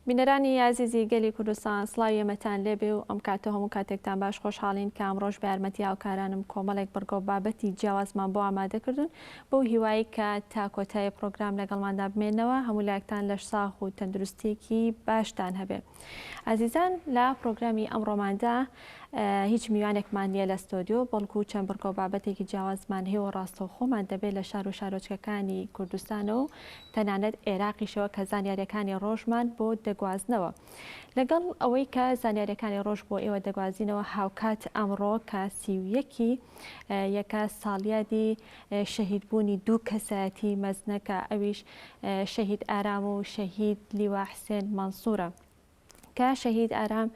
بینەرانی عزیزی گەلی کوردستان سڵاوی ئەمەتان لێبێ و ئەم کاتە هەموو کاتێکتان باش خۆشحاڵین کە ئەمڕۆژ بە یارمەتی هاوکارانم کۆمەڵێک بەرگۆ بابەتی جیاوازمان بۆ ئامادەکردن بۆ هیوایی کە تا کۆتایی پرۆگرام لەگەڵماندا بمێنەوە هەموو لایەکتان لەش ساغ و تەندروستێکی باشتان هەبێ. عزیزان لە پرۆگرامی ئەمڕۆماندا هیچ میوانێکمان نییە لە ستۆدیۆ بەڵکو چەند بڕگۆ بابەتێکی جیاوازمان هەیە و ڕاستەوخۆمان دەبێت لە شار و شارۆچکەکانی کوردستانەوە و تەنانەت عێراقیشەوە کە زانیاریەکانی ڕۆژمان بۆ دەگوازنەوە. لەگەڵ ئەوەی کە زانیاریەکانی ڕۆژ بۆ ئێوە دەگوازینەوە هاوکات ئەمڕۆ کە 31 یەکە ساڵیادی شەهیدبوونی دوو کەسایەتی مەزنەکە ئەویش شەهید ئارام و شەهید لیوا حسێن مەنسوورە. کە شەهید ئارام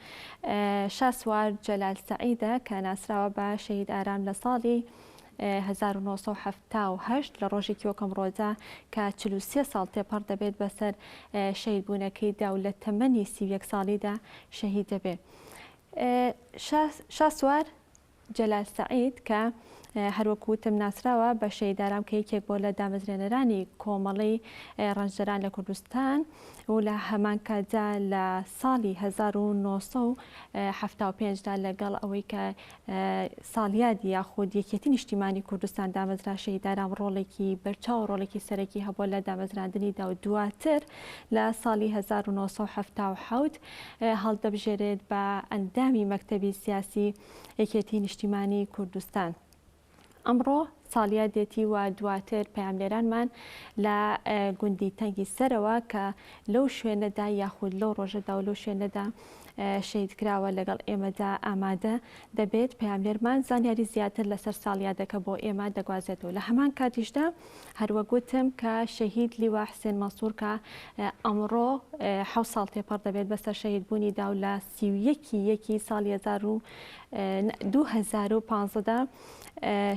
شاسوار جەلال سەعیدە کە ناسراوە بە شەهید ئارام لە ساڵی 1970 لە ڕۆژێکی وەکەم ڕۆژە کە 43 ساڵ تێپەڕ دەبێت بەسەر شەهیدبوونەکەیدا و لە تەمەنی 31 ساڵیدا شەهید دەبێت. شاسوار جەلال سەعید کە هەروەکوتم ناسراوە بە شەهید ئارام کە یەکێک بۆ لە دامەزرێنەرانی کۆمەڵی ڕەنجەران لە کوردستان و لە هەمان کاتدا لە ساڵی 1975دا لەگەڵ ئەوەی کە ساڵیادی یاخود یەکێتی نیشتیمانی کوردستان دامەزرا شەهید ئارام ڕۆڵێکی بەرچاو ڕۆڵێکی سەرەکی هەبووە لە دامەزراندنیدا و دواتر لە ساڵی 1970 هەڵدەبژێرێت بە ئەندامی مەکتەبی سیاسی یەکێتی نیشتیمانی کوردستان. ئەمڕۆ ساڵیادێتی و دواتر پەیاملێرانمان لە گوندی تەنگی سەرەوە کە لەو شوێنەدا یاخود لەو ڕۆژەدا و لەو شوێنەدا شەهید کراوە لەگەڵ ئێمەدا ئامادە دەبێت. پەیاملێرمان زانیاری زیاتر لەسەر ساڵیادەکە بۆ ئێمە دەگوازێتەوە. لە هەمان کاتیشدا هەروەگوتم کە شەهید لیوا حسێن مەنسوور کە ئەمڕۆ 7 ساڵ تێپەڕ دەبێت بەسەر شەهیدبوونیدا و لە 31 ساڵی 2015دا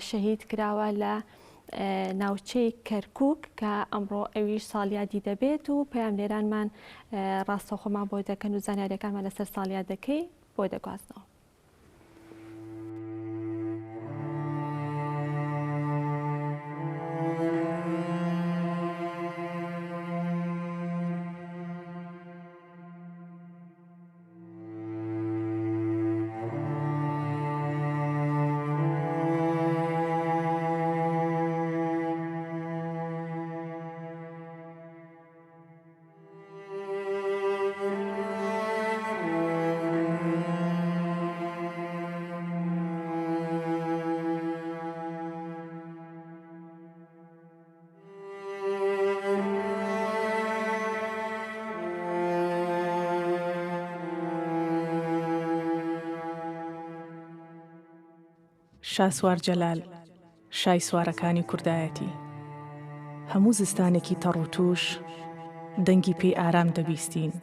شەهید کراوە لە ناوچەی کەرکووک کە ئەمڕۆ ئەویش ساڵیادی دەبێت و پەیاملێرانمان ڕاستەوخۆمان بۆ دەکەن و زانیاریەکانمان لەسەر ساڵیادەکەی بۆ دەگوازنەوە. شاسوار جەلال شای سوارەکانی کوردایەتی هەموو زستانێکی تەڕ و توش دەنگی پێی ئارام دەبیستین.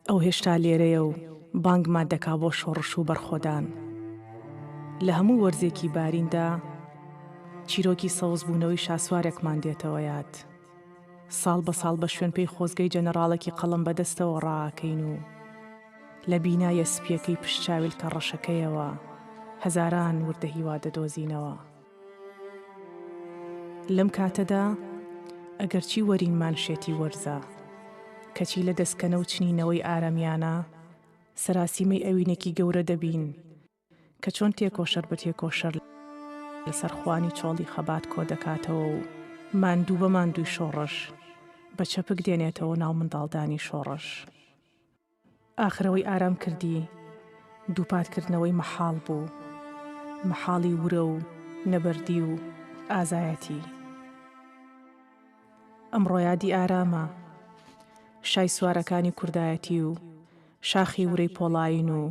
ئەو هێشتا لێرەیە و بانگمان دەکا بۆ شۆڕش و بەرخۆدان. لە هەموو وەرزێکی باریندا چیرۆکی سەوزبوونەوەی شاسوارێکمان دێتەوە یاد. ساڵ بە ساڵ بە شوێن پێی خۆزگەی جەنەڕاڵێکی قەڵم بەدەستەوە ڕاکەین و لە بینایە سپیەکەی پشتچاویل کە ڕەشەکەیەوە هەزاران وردە هیوا دەدۆزینەوە. لەم کاتەدا ئەگەرچی وەرینمان شێتی وەرزە کەچی لە دەستکەنە و چنینەوەی ئارامیانە سەراسیمەی ئەوینێکی گەورە دەبین کە چۆن تێکۆشەر بە تێکۆشەر لەسەر خوانی چۆڵی خەبات کۆ دەکاتەوە و ماندوو بە ماندووی شۆڕش بە چەپک دێنێتەوە ناو منداڵدانی شۆڕش. ئاخرەوەی ئارام کردی دووپاتکردنەوەی مەحاڵ بوو، مەحاڵی ورە و نەبەردی و ئازایەتی. ئەمڕۆ یادی ئارامە شای سوارەکانی کوردایەتی و شاخی ورەی پۆڵاین و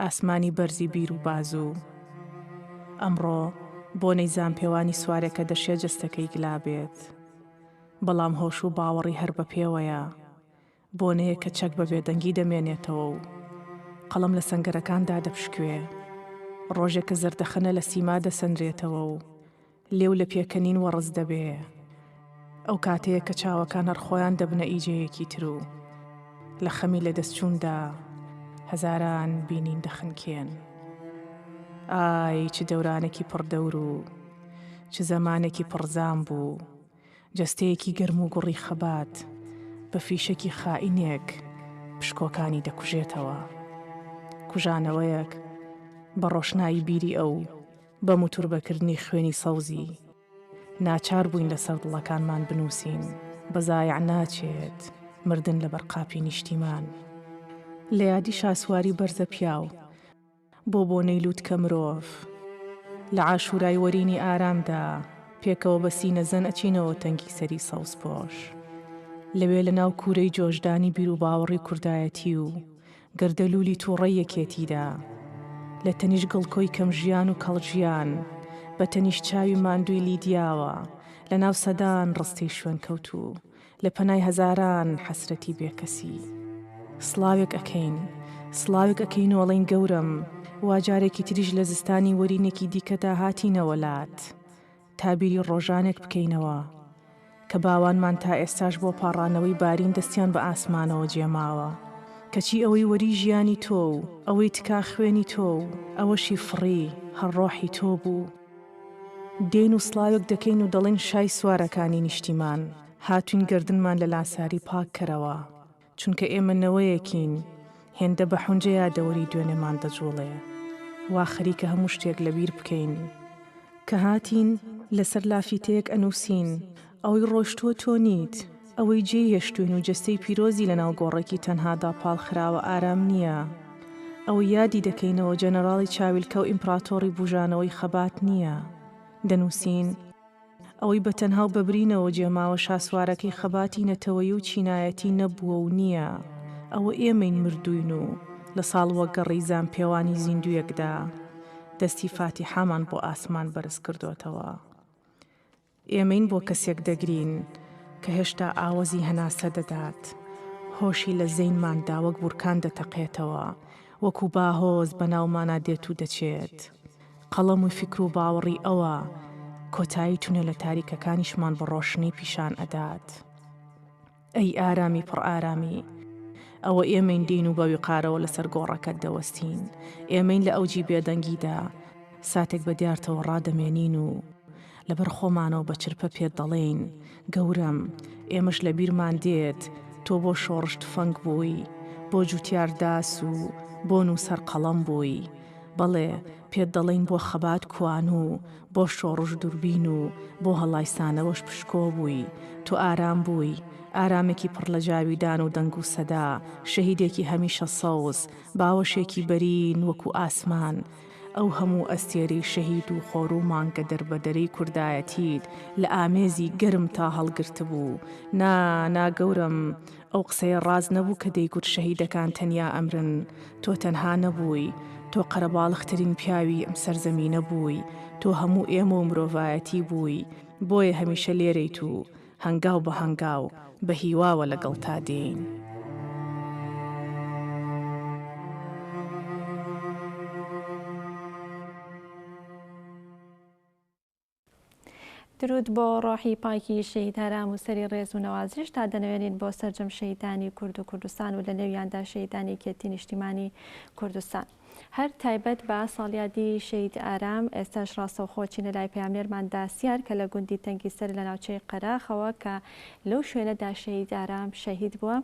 ئاسمانی بەرزی بیر و بازوو. ئەمڕۆ بۆ نەیزان پێوانی سوارێکە دەشێ جەستەکەی گلابێت، بەڵام هۆش و باوەڕی هەر بە پێوەیە بۆنەیە کە چەک بە بێدەنگی دەمێنێتەوە و قەڵم لە سەنگەرەکاندا دەپشکوێ. ڕۆژێک کە زەردەخەنە لە سیما دەسەنرێتەوە و لێو لە پێکەنین وەڕز دەبێ. ئەو کاتەیە کە چاوەکان هەرخۆیان دەبنە ئیجەیەکی تر و لە خەمی لە دەستچووندا هەزاران بینین دەخنکێن. ئای چ دەورانێکی پڕدەور و چ زەمانێکی پڕزام بوو، جەستەیەکی گەرم و گوڕی خەبات بە فیشێکی خائینێک پشکۆکانی دەکوژێتەوە. کوژانەوەیەک بە ڕۆشنایی بیری ئەو بە موتوربەکردنی خوێنی سەوزی ناچار بووین لەسەر دڵەکانمان بنووسین بە زایع ناچێت مردن لە بەرقاپی نیشتیمان. لە یادی شاسواری بەرزە پیاو بۆ نەیلووت کە مرۆڤ لە عاشورای وەرینی ئارامدا پێکەوە بە سینەزەن ئەچینەوە تەنگی سەری سەوزپۆش. لەوێ لە ناو کوورەی جۆشدانی بیر و باوەڕی کوردایەتی و گەردەلوولی تووڕەی یەکێتیدا لە تەنیش گڵکۆی کەمژیان و کەڵژیان بە تەنیش چاوی ماندووی لیدیاوە لە ناو سەدان ڕستەی شوێن کەوتوو لە پەنای هەزاران حەسرەتی بێکەسی. سڵاوێک ئەکەین وەڵین گەورم وا جارێکی تریش لە زستانی وەرینێکی دیکەدا هاتینەوەلات تابیری ڕۆژانێک بکەینەوە کە باوانمان تا ئێستاش بۆ پاڕانەوەی بارین دەستیان بە ئاسمانەوە جێماوە کەچی ئەوەی وەری ژیانی تۆ و ئەوەی تکا خوێنی تۆ و ئەوەشی فڕی هەڕۆحی تۆ بوو. دێن و سڵاوێک دەکەین و دەڵێن شای سوارەکانی نیشتیمان هاتوین گردنمان لە لاساری پاک کەرەوە چونکە ئێمە نەوەیەکین هێندە بە حونجەیە دەوەری دوێنێمان دەجوڵێ وا خەریکە هەموو شتێک لەبیر بکەین کە هاتین لەسەر لافیتەیەک ئەنووسین ئەوەی ڕۆشتووە تۆ نیت ئەوەی جێ هێشتوین و جەستەی پیرۆزی لە ناو گۆڕێکی تەنهادا پاڵخراوە ئارام نییە. ئەوەی یادی دەکەینەوە جەنەراڵی چاویلکە و ئیمپراتۆری بوژانەوەی خەبات نییە. دەنووسین ئەوەی بە تەنها و بەبرینەوە جێماوە شاسوارەکەی خەباتی نەتەوەی و چینایەتی نەبووە و نییە. ئەوە ئێمەین مردوین و لە ساڵ وەگەڕی زان پێوانی زیندویەکدا دەستی فاتیحامان بۆ ئاسمان بەرز کردوتەوە. ئێمەین بۆ کەسێک دەگرین کە هێشتا ئاوەزی هەناسە دەدات هۆشی لە زەینماندا وەک بورکان دەتەقێتەوە وەکو باهۆز بە ناومانە دێت و دەچێت. قەڵەم و فکر و باوەڕی ئەوە کۆتایی تونە لە تاریکەکانیشمان بە ڕۆشنی پیشان ئەدات. ئەی ئارامی پڕ ئارامی ئەوە ئێمەین دین و بە ویقارەوە لەسەر گۆڕەکەت دەوەستین. ئێمەین لە ئەوجی بێدەنگیدا ساتێک بە دیارتەوە ڕادەمێنین و لەبەر خۆمانەوە بە چرپە پێت دەڵێین گەورم ئێمەش لە بیرمان دێت تۆ بۆ شۆڕشت فەنگ بووی بۆ جوتیارداس و بۆ نووسەر قەڵەم بووی. بەڵێ پێت دەڵێین بۆ خەبات کوان و بۆ شۆڕش دووربین و بۆ هەڵایسانەوەش پشکۆ بووی. تۆ ئارام بووی ئارامێکی پڕ لە جاویدان و دەنگ و سەدا شەهیدێکی هەمیشە سەوز باوەشێکی بەرین وەکو ئاسمان. ئەو هەموو ئەستێرەی شەهید و خۆر و مانگە دەربەدەرەی کوردایەتیت لە ئامێزی گەرم تا هەڵگرت بوو. ناگەورم ئەو قسەیە ڕاز نەبوو کە دەیگوت شەهیدەکان تەنیا ئەمرن. تۆ تەنها نەبووی تۆ قەرەباڵغترین پیاوی ئەم سەرزەمینە بووی. تۆ هەموو ئێمە و مرۆڤایەتی بووی. بۆیە هەمیشە لێرەیت و هەنگاو بە هەنگاو بە هیواوە لەگەڵ تا دێین. درود بۆ ڕۆحی پاکی شەهید هەرام و سەری ڕێز و نەوازش تا دەنەوێنین بۆ سەرجەم شەهیدانی کورد و کوردستان و لە نێویاندا شەهیدانی کێتی نیشتیمانی کوردستان. هەر تایبەت بە ساڵیادی شەهید ئارام ئێستاش ڕاستەوخۆچینە لای پەیامنێرمان داسیار کە لە گوندی تەنگی سەر لە ناوچەی قەراخەوە کە لەو شوێنەدا شەهید ئارام شەهید بووە.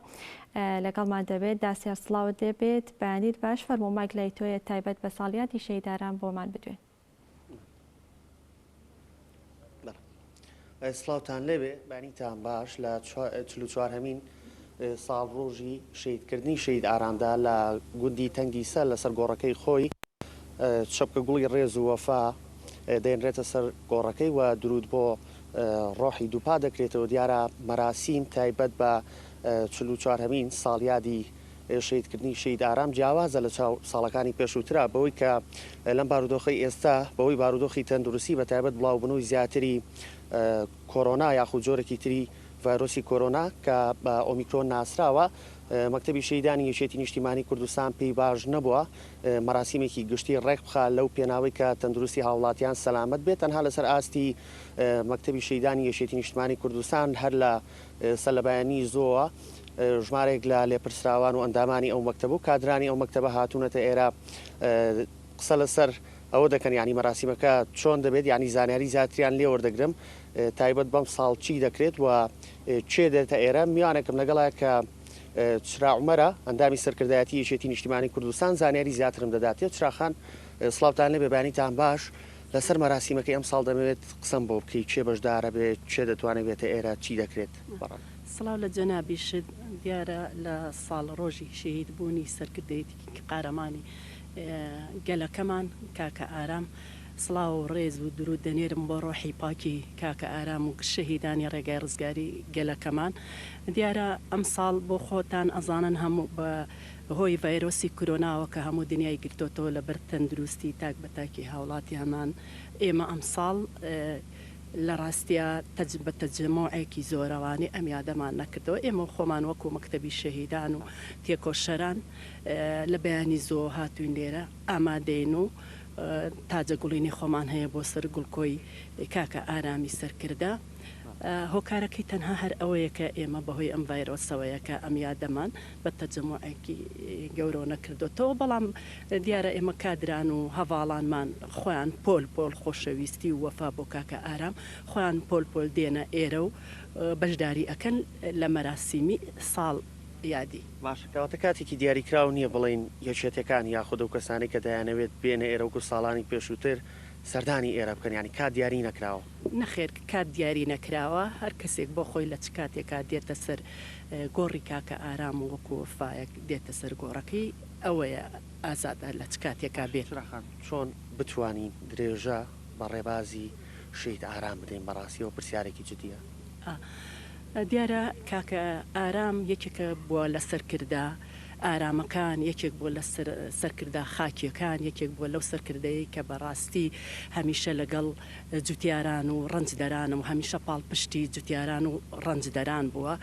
لەگەڵمان دەبێت داسیار سڵاوت دەبێت بەیانیت باش فەرموماک لای تۆیە تایبەت بە ساڵیادی شەهید ئارام بۆمان بدوێن. سڵاوتان لێبێ بانیتان باش لە 44هەمین ساڵ ڕۆژی شەهیدکردنی شەهید ئارامدا لە گوندی تەنگی سەر لەسەر گۆڕەکەی خۆی شەپکە گوڵی ڕێز و وەفا دێنرێتە سەر گۆڕەکەی و درود بۆ ڕۆحی دووپا دەکرێتەوە. دیارە مەراسیم تایبەت بە 44هەمین ساڵیادی شەهیدکردنی شەهید ئارام جیاوازە لە ساڵەکانی پێشووترا بەوەی کە لەم بارودۆخی ئێستا بەوەی بارودۆخی تەندروستی بە تایبەت بڵاوبوونەوەی زیاتری کۆرۆنا یاخود جۆرەی تری ڤایرۆسی کۆرۆنا کە بە ئۆمیکرۆن ناسراوە مەکتەبی شەهیدانی یەکێتی نیشتیمانی کوردستان پێی باش نەبووە مەراسیمێکی گشتی ڕێک بخا لەو پێناوەی کە تەندروستی هاوڵاتیان سەلامەت بێت تەنها لەسەر ئاستی مەکتەبی شەهیدانی یەکێتی نیشتیمانی کوردستان هەر لە سەلەبایانی زۆوە ژمارێک لە لێپرسراوان و ئەندامانی ئەو مەکتەب و کادرانی ئەو مەکتەبە هاتوونەتە ئێرە قسە لەسەر ئەوە دەکەن ینی مەراسیمەکە چۆن دەبێت ینی زانیاری زیاتریان لێ وەردەگرم تایبەت بەم ساڵ چی دەکرێت و چێ دێتە ئێرە میوانێکم لەگەڵە کە چراعمەرە ئەندامی سەرکردایەتی یەکێتی نیشتیمانی کوردستان زانیاری زیاترم دەداتێت چراخان سڵاوتان لێ بێبانیتان باش لەسەر مەراسیمەکەی ئەم ساڵ دەمەوێت قسەم بۆ بکەیت چێ بەشدارە بێت چێ دەتوانێت بێتە ئێرە چی دەکرێت سڵاو لە جەنابیشت دیارە لە ساڵ ڕۆژی شەهید بوونی سەرکردەیەتی قارەمانی گەلەکەمان کاکە ئارام سڵاو و ڕێز و درود دەنێرم بۆ ڕۆحی پاکی کاکە ئارام و شەهیدانی ڕێگای ڕزگاری گەلەکەمان دیارە ئەم ساڵ بۆ خۆتان ئەزانن هەموو بە هۆی ڤایرۆسی کۆرۆناوە کە هەموو دنیای گرتوتەوە لە بەر تەندروستی تاک بە تاکی هاوڵاتی هەمان ئێمە ئەم ساڵ لە ڕاستیە بە تەجمۆعێکی زۆرەوانی ئەم یادەمان نەکردەوە ئێمە خۆمان وەکو مەکتەبی شەهیدان و تێکۆشەران لە بەیانی زۆ هاتوین لێرە ئامادەین و تاجە گوڵینی خۆمان هەیە بۆ سەر گوڵکۆی کاکە ئارامی سەرکردە هۆکارەکەی تەنها هەر ئەوەیە کە ئێمە بەهۆی ئەم ڤایرۆسەوەیە کە ئەم یادەمان بە تەجمۆعێکی گەورە نەکردوتەوە بەڵام دیارە ئێمە کادران و هەواڵانمان خۆیان پۆل خۆشەویستی و وەفا بۆ کاکە ئارام خۆیان پۆل دێنە ئێرە و بەشداری ئەکەن لە مەراسیمی ساڵ یادی باشکەواتە کاتێکی دیاریکرااو نییە بڵین یەکێتەکان یاخود و کەسانی کە دەیانەوێت بێنە ئێرەوەکو ساڵانی پێشووتر سەردانی ئێرە بکەن ینی کات دیاری نەکراوە نەخێر کات دیاری نەکراوە هەر کەسێک بۆ خۆی لە چ کاتێکا دێتە سەر گۆڕی کاکە ئارام و وەکو وەفایەک دێتە سەر گۆڕەکەی ئەوەیە ئازادە لە چ کاتێکا بێت چۆن بتوانین درێژە بە ڕێبازی شەید ئارام بدەین بەڕاستیەوە پرسیارێکی جدیە دیارە کاکە ئارام یەکێکە بووە لە سەرکردا ئارامەکان یەکێک بۆ لە سەرکردا خاکیەکان یەکێک بۆ لەو سەرکردەیە کە بەڕاستی هەمیشە لەگەڵ جوتیاران و ڕەنجدەران و هەمیشە پاڵپشتی جوتیاران و ڕەنجدەران بووە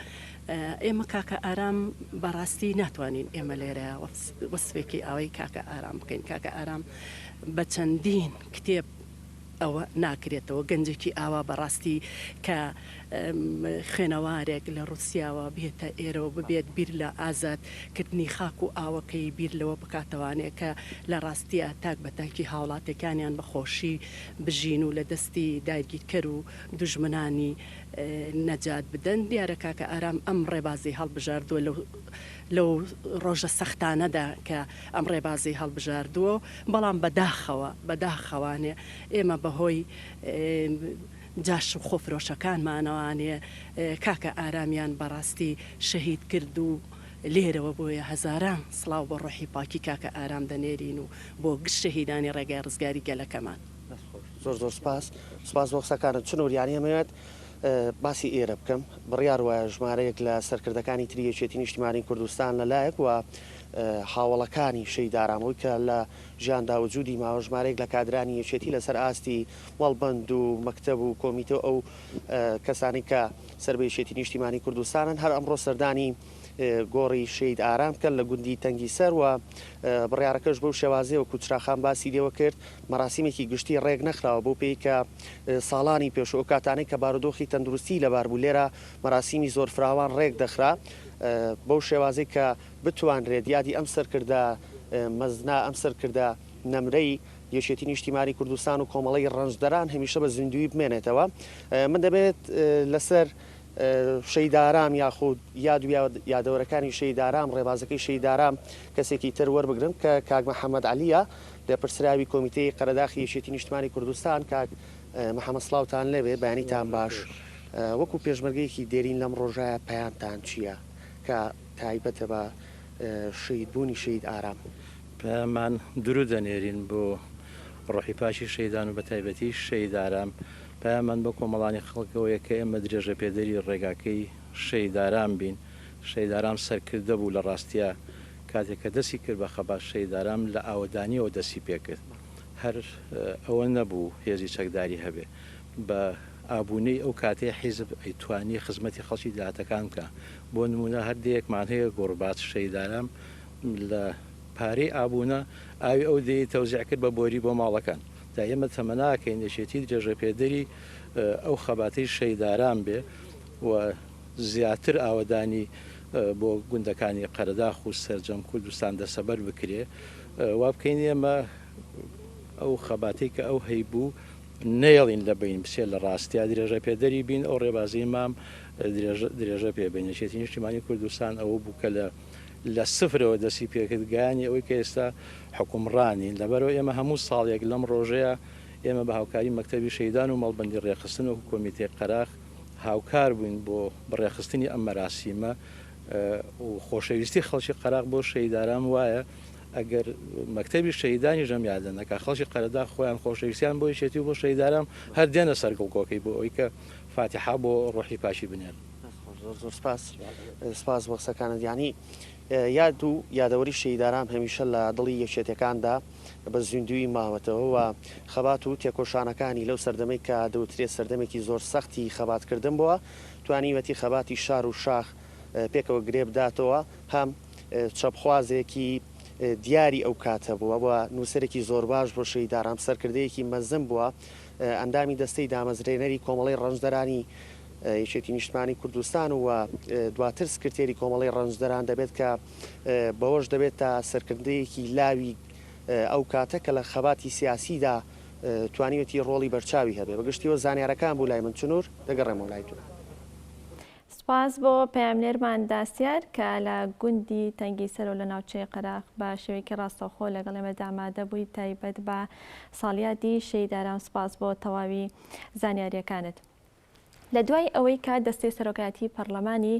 ئێمە کاکە ئارام بەڕاستی ناتوانین ئێمە لێرە وەسفێکی ئەوەی کاکە ئارام بکەین کاکە ئارام بە چەندین کتێب ئەوە ناکرێتەوە گەنجێکی ئاوا بەڕاستی کە خوێنەوارێک لە ڕوسیاوە بێتە ئێرەوە ببێت بیر لە ئازادکردنی خاک و ئاوەکەی بیر لەوە بکاتەوانێت کە لە ڕاستیە تاک بە تاکی هاوڵاتەکانیان بەخۆشی بژین و لە دەستی داگیرکەر و دوژمنانی نەجات بدەن دیارە کاکە ئارام ئەم ڕێبازی هەڵبژاردووە لەو ڕۆژە سەختانەدا کە ئەم ڕێبازی هەڵبژاردووە بەڵام بەداخەوانێ ئێمە بەهۆی جاش و خۆفرۆشەکانمانەوانێ کاکە ئارامیان بەڕاستی شەهید کرد و لێرەوە بۆیە هەزاران سڵاو بە ڕۆحی پاکی کاکە ئارام دەنێرین و بۆ گشت شەهیدانی ڕێگای ڕزگاری گەلەکەمان زۆر سپاس بۆ قسەکانت چنووریانی ئەمەوێت باسی ئێرە بکەم بڕیار وایە ژمارەیەک لە سەرکردەکانی تری یەکێتی نیشتیمانی کوردستان لەلایەک و هاوڵەکانی شەید ئارامەوەی کە لە ژیاندا وجودی ماوە ژمارەیەک لە کادرانی یەکێتی لەسەر ئاستی وەڵبند و مەکتەب و کۆمیتە ئەو کەسانی کە سەر بە یەکێتی نیشتیمانی کوردستانن هەر ئەمڕۆ سەردانی گۆڕی شەید ئارام کە لە گوندی تەنگی سەر و بڕیارەکەش بەو شێوازەیە و کوچراخان باسی لێوە کرد مەراسیمێکی گشتی ڕێک نەخراوە بۆ پێی کە ساڵانی پێش ئەو کاتانەی کە بارودۆخی تەندروستی لەبار بوو لێرە مەراسیمی زۆر فراوان ڕێک دەخرا بەو شێوازەی کە بتوانرێت یادی ئەم سەرکردە مەزنا ئەم سەرکردە نەمرەی یەکێتی نیشتیمانی کوردستان و کۆمەڵی ڕەنجدەران هەمیشە بە زیندوی بمێنێتەوە من دەبێت لەسەر شەید ئارام یاخود یادەوەرەکانی شەید ئارام ڕێبازەکەی شەید ئارام کەسێکی تر وەربگرن کە کاک محەممەد عەلیە لە پرسراوی کۆمیتەی قەرەداخی یەکێتی نیشتیمانی کوردستان کاک محەممەد سڵاوتان لەوێ بەیانیتان باش وەکو پێشمەرگەیەکی دێرین لەم ڕۆژایە پەیامتان چییە کە تایبەتە بە شەیدبوونی شەید ئارام پەیامان درود دەنێرین بۆ ڕۆحی پاشی شەیدان و بە تایبەتی شەید ئارام پەیامان بۆ کۆمەڵانی خەڵکەوەیە کە ئێمە درێژە پێدەری ڕێگاکەی شەید ئارام بین شەید ئارام سەرکردە بوو لە ڕاستیە کاتێککە دەستی کرد بە خەبات شەید ئارام لە ئاوەدانیەوە دەستی پێکرد هەر ئەوە نەبوو هێزی چەکداری هەبێ بە ئابوونەی ئەو کاتەیە حیزب ئەیتوانی خزمەتی خەڵکی داهاتەکان بکە بۆ نمونە هەردەیەکمان هەیە گۆڕبات شەید ئارام لە پارەی ئابوونە ئاوی ئەو دەی تەوزیع کرد بە بۆری بۆ ماڵەکان تا ئێمە تەمەناکەین نێشێتی درێژە پێدەری ئەو خەباتەی شەید ئارام بێ و زیاتر ئاوەدانی بۆ گوندەکانی قەرەداخ و سەرجەم کوردستان دەسەبەر بکرێ وا بکەین ئێمە ئەو خەباتی کە ئەو هەیبوو نێڵین لە بین بسێ لە ڕاستیا درێژە پێدەری بین ئەو ڕێبازی مام درێژە پێبێنێتی نیشتیمانی کوردستان ئەوە بوو کە لە سفرەوە دەسی پێکرد گایانی ئەوەی کە ئێستا حکومڕانی لەبەرەوە ئێمە هەموو ساڵێک لەم ڕۆژەیە ئێمە بە هاوکاری مەکتەبی شەیدان و مەڵبەندی ڕێخستن و کۆمیتێ قەراغ هاوکار بووین بۆ بڕێخستنی ئەم مەراسیمە و خۆشەویستی خەڵکی قەراغ بۆ شەیداران وایە ئەگەر مەکتەبی شەیدانی ژەمیادنەکە خەڵکی قەرەدا خۆیان خۆشەویستیان بۆ یەکێتی و بۆ شەیداران هەر دێنە سەر گڵکۆکەی بۆ ئەوەی کە فاتحا بۆ ڕۆحی پاشی بنێن. زۆر سپاس بۆ قسەکانت. یانی یاد و یادەوەری شەیداران هەمیشە لە دڵی یەکێتەکاندا بە زیندوی ماوەتەوە و خەبات و تێکۆشانەکانی لەو سەردەمەی کە دەوترێت سەردەمێکی زۆر سەختی خەباتکردن بووە توانیوەتی خەباتی شار و شاخ پێکەوە گرێ بداتەوە هەم چەپخوازێکی دیاری ئەو کاتە بووە بە نووسەرێکی زۆر باش بۆ شەیداران سەرکردەیەکی مەزم بووە ئەندامی دەستەی دامەزرێنەری کۆمەڵی ڕەنجدەرانی یەکێتی نیشتمانی کوردستان و دواتر سکرتێری کۆمەڵی ڕەنجدەران دەبێت کە بەوەش دەبێت تا سەرکردەیەکی لاوی ئەو کاتە کە لە خەباتی سیاسیدا توانیوەتی ڕۆڵی بەرچاوی هەبێ بەگشتیەوە زانیارەکان بوو لای من چنوور دەگەڕێمەوە لای تۆ. سپاس بۆ پەیامنێرمان داستیار کە لە گوندی تەنگی سەر و لە ناوچەی قەراغ بە شێوەیەکی ڕاستەوخۆ لەگەڵ ئێمەدا ئامادە بووی تایبەت بە ساڵیادی شەیداران. سپاس بۆ تەواوی زانیاریەکانت. لە دوای ئەوەی کە دەستەی سەرۆکایەتی پەرلەمانی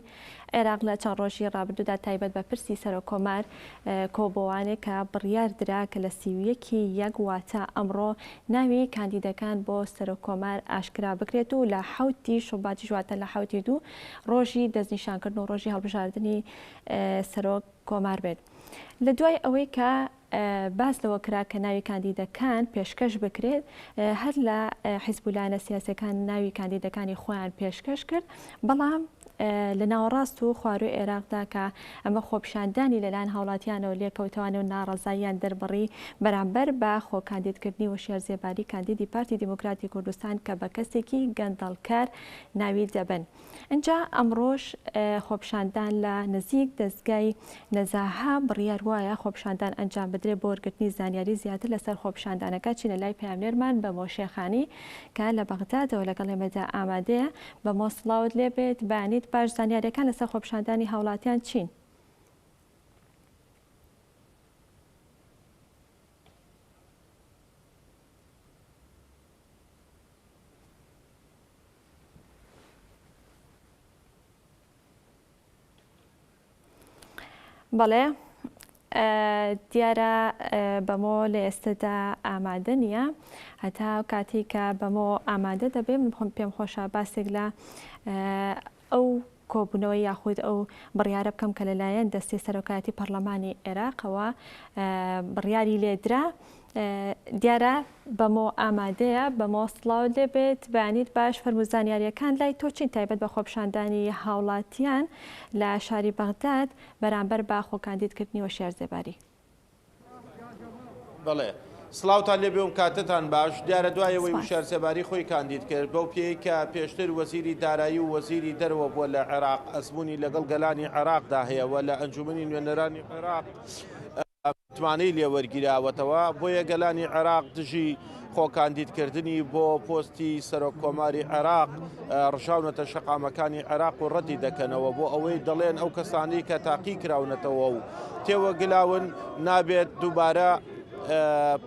عێراق لە چەند ڕۆژی ڕابردوودا تایبەت بە پرسی سەرۆکۆمار کۆبووانێک کە بڕیار درا کە لە 31 واتە ئەمڕۆ ناوی کاندیدەکان بۆ سەرۆکۆمار ئاشکرا بکرێت و لە 7 شوباتی واتە لە 7 ڕۆژی دەستنیشانکردن و ڕۆژی هەڵبژاردننی سەرۆک کۆمار بێت. لە دوای ئەوەی کە باس لەوە کرا کە ناوی کاندیدەکان پێشکەش بکرێت هەر لە حیزبولانە سیاسەکان ناوی کاندیدەکانی خۆیان پێشکەش کرد بەڵام لە ناوەڕاست و خواروی عێراقدا کە ئەمە خۆپیشاندانی لەلایەن هاوڵاتیانەوە لێکەوتوانە و ناڕەزاییان دەربڕی بەرامبەر بە خۆکاندیدکردنی و شێرزێباری کاندیدی پارتی دیموکراتی کوردستان کە بە کەسێکی گەندەڵکار ناوی دەبن. اینجا ئەمڕۆژ خۆپیشاندان لە نزیک دەستگای نەزاها بڕیار وایە خۆپیشاندان ئەنجام بدرێت بۆ وەرگرتنی زانیاری زیاتر لەسەر خۆپیشاندانەکە چینە لای پەیامنێرمان بە مۆشێخانی کە لە بەغدادەوە لەگەڵ ئێمەدا ئامادەیە بە مۆسڵاوت لێبێت بانیت باش زانیاریەکان لەسەر خۆپیشاندانی هاوڵاتیان چین؟ بەڵێ دیارە بەمۆ لە ئێستادا ئامادە نییە هەتا کاتی کە بەمۆ ئامادە دەبێ من پێم خۆشە باسێک لە ئەو کۆبوونەوەی یاخود ئەو بڕیارە بکەم کە لەلایەن دەستی سەرۆکایەتی پەرلەمانی عێراقەوە بڕیاری لێدرا دیارە بەمۆ ئامادەیە بەمۆ سڵاو دەبێت بەیانیت باش فەرموزانیاریەکان لای تۆ چین تایبەت بە خۆپیشاندانی هاوڵاتیان لە شاری بەغداد بەرامبەر با خۆکاندیدکردنی و شێرزێباری. بەڵێ سڵاوتان لێ بێم کاتتان باش دیارە دوایەوەی و شێرزێباری خۆی کاندید کرد بەو پێی کە پێشتر وەزیری دارایی و وەزیری دەرەوە بووە لە عێراق ئەزمموی لەگەڵ گەلانی عێراقدا هەیەوە لە ئەنجومنی نوێنەرانی عێراق توانەی لێوەرگیراوەتەوە بۆیە گەلانی عێراق دژی خۆکاندیدکردنی بۆ پۆستی سەرۆک کۆماری عێراق ڕژاونەتە شەقامەکانی عێراق و ڕەتی دەکەنەوە بۆ ئەوەی دەڵێن ئەو کەسانی کە تاقی کراونەتەوە و تێوە گلاون نابێت دووبارە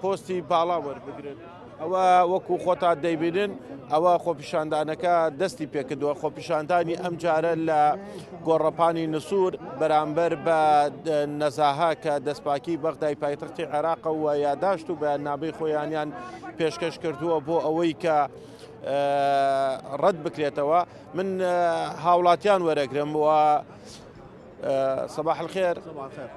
پۆستی باڵا وەربگرن. ئەوە وەکو خۆتان دەیبینن ئەوە خۆپیشاندانەکە دەستی پێکردووە خۆپیشاندانی ئەم جارە لە گۆڕەپانی نسوور بەرامبەر بە نەزاها کە دەستپاکی بەغدای پایتەختی عێراق و یاداشت و بەیاننامەی خۆیانیان پێشکەش کردووە بۆ ئەوەی کە ڕەت بکرێتەوە. من هاوڵاتیان وەرەگرم و صباح الخير. صباح الخير.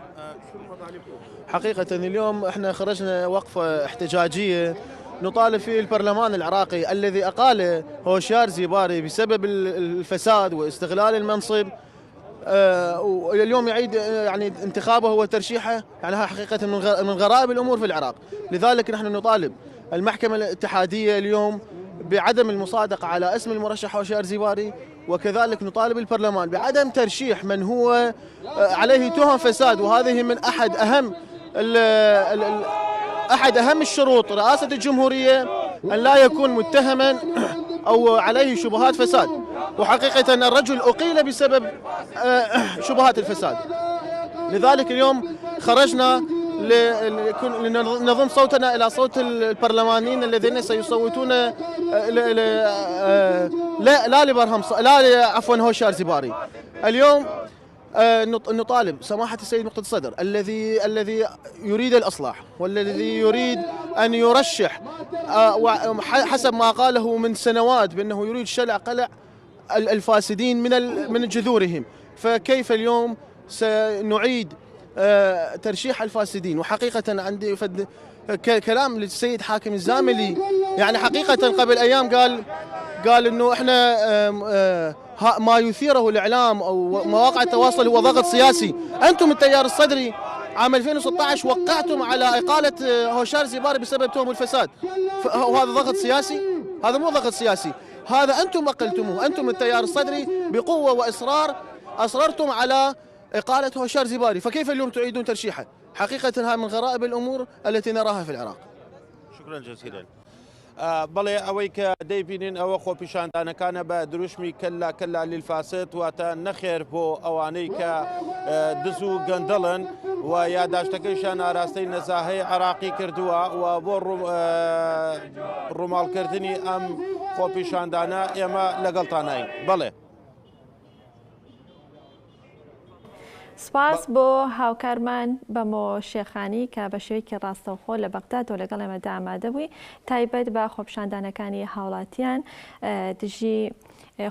حقيقة اليوم احنا خرجنا وقفة احتجاجية نطالب فيه البرلمان العراقي الذي أقال هوشيار زيباري بسبب الفساد واستغلال المنصب واليوم يعيد يعني انتخابه وترشيحه يعني حقيقة من غرائب الأمور في العراق. لذلك نحن نطالب المحكمة الاتحادية اليوم بعدم المصادقة على اسم المرشح هوشيار زيباري وكذلك نطالب البرلمان بعدم ترشيح من هو عليه تهم فساد وهذه من أحد أحد أهم الشروط رئاسة الجمهورية أن لا يكون متهما أو عليه شبهات فساد، وحقيقة الرجل أقيل بسبب شبهات الفساد. لذلك اليوم خرجنا لنضم صوتنا إلى صوت البرلمانيين الذين سيصوتون لا لبرهم لا عفوا هوشيار زباري. اليوم نطالب سماحة السيد مقتدى الصدر الذي يريد الإصلاح والذي يريد أن يرشح حسب ما قاله من سنوات بأنه يريد شلع قلع الفاسدين من جذورهم، فكيف اليوم سنعيد ترشيح الفاسدين؟ وحقيقة عندي كلام للسيد حاكم الزاملي، يعني حقيقة قبل أيام قال إنه إحنا ما يثيره الإعلام أو مواقع التواصل هو ضغط سياسي. أنتم التيار الصدري عام 2016 وقعتم على إقالة هوشيار زباري بسبب تهم الفساد، وهذا ضغط سياسي؟ هذا مو ضغط سياسي، هذا أنتم أقلتموه. أنتم التيار الصدري بقوة وإصرار أصررتم على إقالة هوشيار زباري، فكيف اليوم تعيدون ترشيحه؟ حقيقة هذا من غرائب الأمور التي نراها في العراق. شكرا جزيلا. بەڵێ ئەوەی کە دەیبینین ئەوە خۆپیشاندانەکانە بە دروشمی کەلا لیلفاسد واتە نەخێر بۆ ئەوانەی کە دز و گەندەڵن و یاداشتەکەیشان ئاراستەی نەزاهەی عراقی کردووە و بۆ ڕووماڵکردنی ئەم خۆپیشاندانە ئێمە لەگەڵتانین. بەڵێ. سپاس بۆ هاوکارمان بەمۆ شێخانی کە بە شێوەیەکی ڕاستەوخۆ لە بەغداد و لەگەڵ ئێمەدا ئامادە بووی تایبەت بە خۆپیشاندانەکانی هاوڵاتیان دژی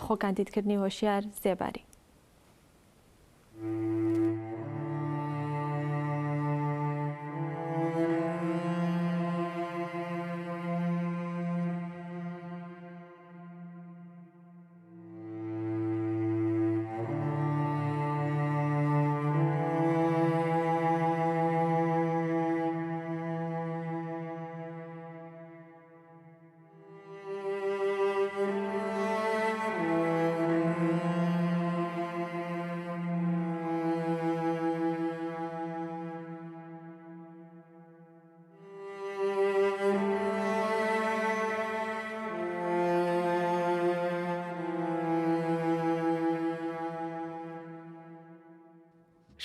خۆکاندیدکردنی هۆشیار زێباری.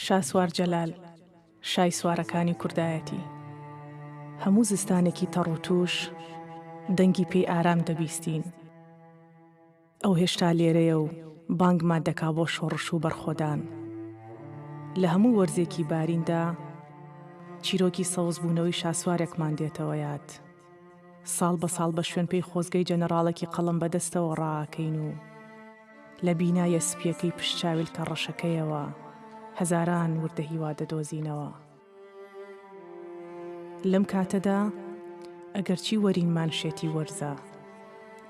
شاسوار جەلال، شای سوارەکانی کوردایەتی. هەموو زستانێکی تەڕ و توش دەنگی پێی ئارام دەبیستین. ئەو هێشتا لێرەیە و بانگمان دەکا بۆ شۆڕش و بەرخۆدان. لە هەموو وەرزێکی باریندا چیرۆکی سەوزبوونەوەی شاسوارێکمان دێتەوە یاد. ساڵ بە ساڵ بە شوێن پێی خۆزگەی جەنەڕاڵێکی قەڵم بەدەستەوە ڕاکەین و لە بینایە سپیەکەی پشتچاویل کە ڕەشەکەیەوە هەزاران وردە هیوا دەدۆزینەوە. لەم کاتەدا ئەگەرچی وەرینمان شێتی وەرزە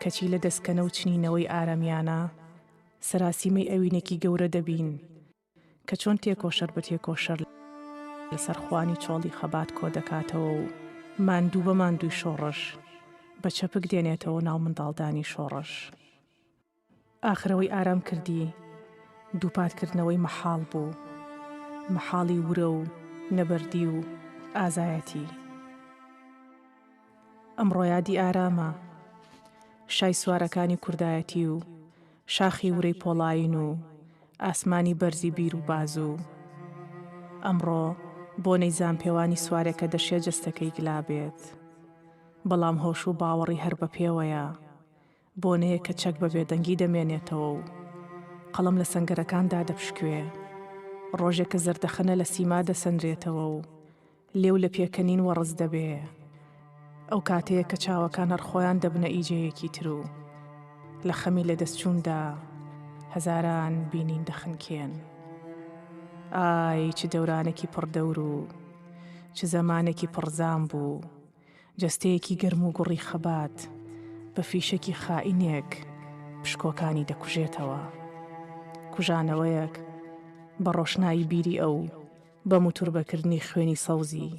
کەچی لە دەستکەنە و چنینەوەی ئارامیانە سەراسیمەی ئەوینێکی گەورە دەبین کە چۆن تێکۆشەر بە تێکۆشەر لەسەر خوانی چۆڵی خەبات کۆ دەکاتەوە و ماندوو بە ماندووی شۆڕش بە چەپک دێنێتەوە ناو منداڵدانی شۆڕش. ئاخرەوەی ئارام کردی دووپاتکردنەوەی مەحاڵ بوو، مەحاڵی ورە و نەبەردی و ئازایەتی. ئەمڕۆ یادی ئارامە، شای سوارەکانی کوردایەتی و شاخی ورەی پۆڵاین و ئاسمانی بەرزی بیر و بازوو. ئەمڕۆ بۆ نەیزان پێوانی سوارێکە دەشێ جەستەکەی گلابێت، بەڵام هۆش و باوەڕی هەر بە پێوەیە بۆنەیە کە چەک بە بێدەنگی دەمێنێتەوە و قەڵم لە سەنگەرەکاندا دەپشکوێ، ڕۆژێک کە زەردەخەنە لە سیما دەسەنرێتەوە و لێو لە پێکەنین وەڕز دەبێ. ئەو کاتەیە کە چاوەکان هەرخۆیان دەبنە ئیجەیەکی تر و لە خەمی لە دەستچووندا هەزاران بینین دەخنکێن. ئای چ دەورانێکی پڕدەور و چ زەمانێکی پڕزام بوو، جەستەیەکی گەرم و گوڕی خەبات بە فیشێکی خائینێک پشکۆکانی دەکوژێتەوە. کوژانەوەیەک بە ڕۆشنایی بیری ئەو بە موتوربەکردنی خوێنی سەوزی